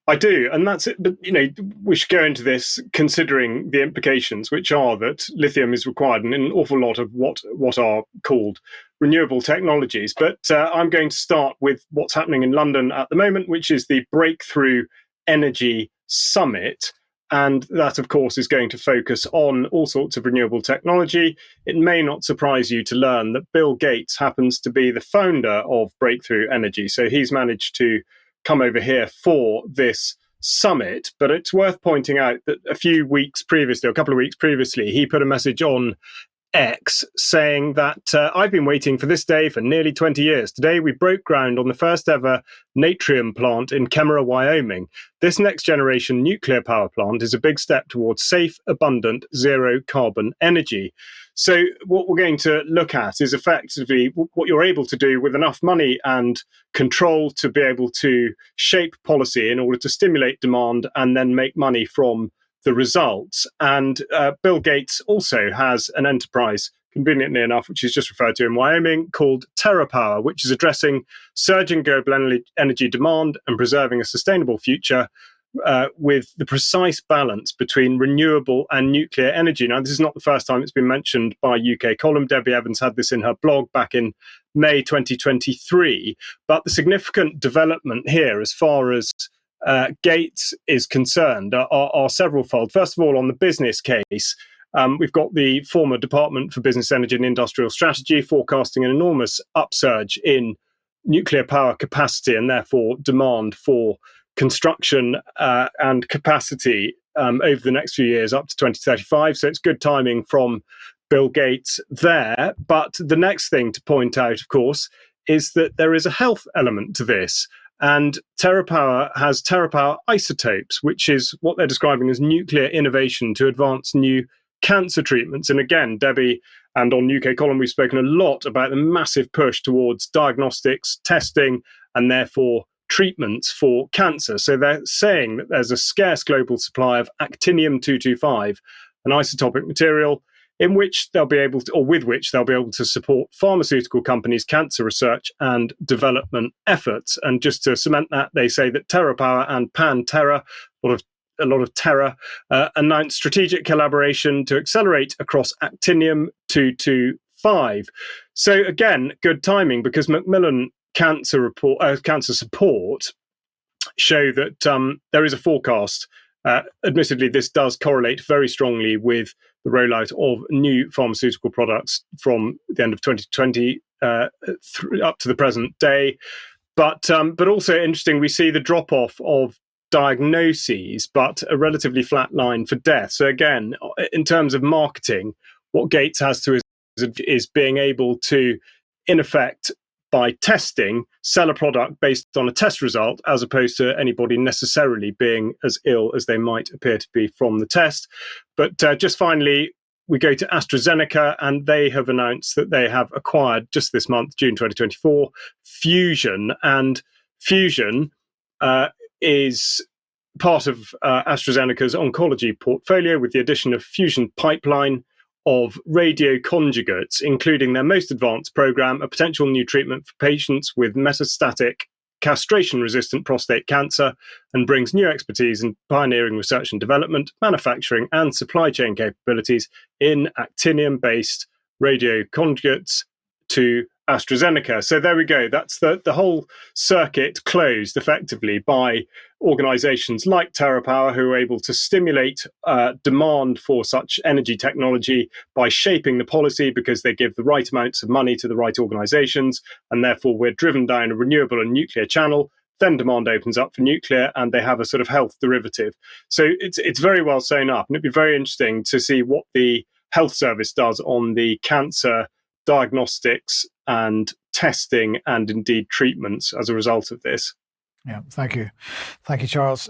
I do, and that's it. But we should go into this considering the implications, which are that lithium is required in an awful lot of what are called renewable technologies. But I'm going to start with what's happening in London at the moment, which is the Breakthrough Energy Summit. And that, of course, is going to focus on all sorts of renewable technology. It may not surprise you to learn that Bill Gates happens to be the founder of Breakthrough Energy. So he's managed to come over here for this summit. But it's worth pointing out that a couple of weeks previously, he put a message on X saying that I've been waiting for this day for nearly 20 years. Today, we broke ground on the first ever natrium plant in Kemmerer, Wyoming. This next generation nuclear power plant is a big step towards safe, abundant, zero carbon energy. So what we're going to look at is effectively what you're able to do with enough money and control to be able to shape policy in order to stimulate demand and then make money from the results. And Bill Gates also has an enterprise, conveniently enough, which is just referred to in Wyoming, called Terrapower, which is addressing surging global energy demand and preserving a sustainable future with the precise balance between renewable and nuclear energy. Now, this is not the first time it's been mentioned by UK column. Debbie Evans had this in her blog back in May 2023. But the significant development here, as far as Gates is concerned, are severalfold. First of all, on the business case, we've got the former Department for Business, Energy and Industrial Strategy forecasting an enormous upsurge in nuclear power capacity and therefore demand for construction and capacity over the next few years up to 2035. So it's good timing from Bill Gates there. But the next thing to point out, of course, is that there is a health element to this. And Terrapower has Terrapower Isotopes, which is what they're describing as nuclear innovation to advance new cancer treatments. And again, Debbie, and on UK Column, we've spoken a lot about the massive push towards diagnostics, testing, and therefore treatments for cancer. So they're saying that there's a scarce global supply of actinium-225, an isotopic material in which they'll be able to, or with which they'll be able to support pharmaceutical companies' cancer research and development efforts. And just to cement that, they say that TerraPower and PanTerra, a lot of terror, announced strategic collaboration to accelerate across actinium-225. So again, good timing, because Macmillan Cancer Support show that there is a forecast. Admittedly, this does correlate very strongly with the rollout of new pharmaceutical products from the end of 2020 up to the present day. But also interesting, we see the drop-off of diagnoses, but a relatively flat line for death. So again, in terms of marketing, what Gates has to is being able to, in effect, by testing, sell a product based on a test result, as opposed to anybody necessarily being as ill as they might appear to be from the test. But just finally, we go to AstraZeneca, and they have announced that they have acquired just this month, June 2024, Fusion. And Fusion is part of AstraZeneca's oncology portfolio, with the addition of Fusion Pipeline of radioconjugates, including their most advanced program, a potential new treatment for patients with metastatic castration-resistant prostate cancer, and brings new expertise in pioneering research and development, manufacturing, and supply chain capabilities in actinium-based radioconjugates to AstraZeneca. So there we go. That's the whole circuit closed effectively by organizations like Terrapower, who are able to stimulate demand for such energy technology by shaping the policy, because they give the right amounts of money to the right organizations, and therefore we're driven down a renewable and nuclear channel. Then demand opens up for nuclear, and they have a sort of health derivative. So it's very well sewn up, and it'd be very interesting to see what the health service does on the cancer diagnostics and testing and indeed treatments as a result of this. Yeah, thank you. Thank you, Charles.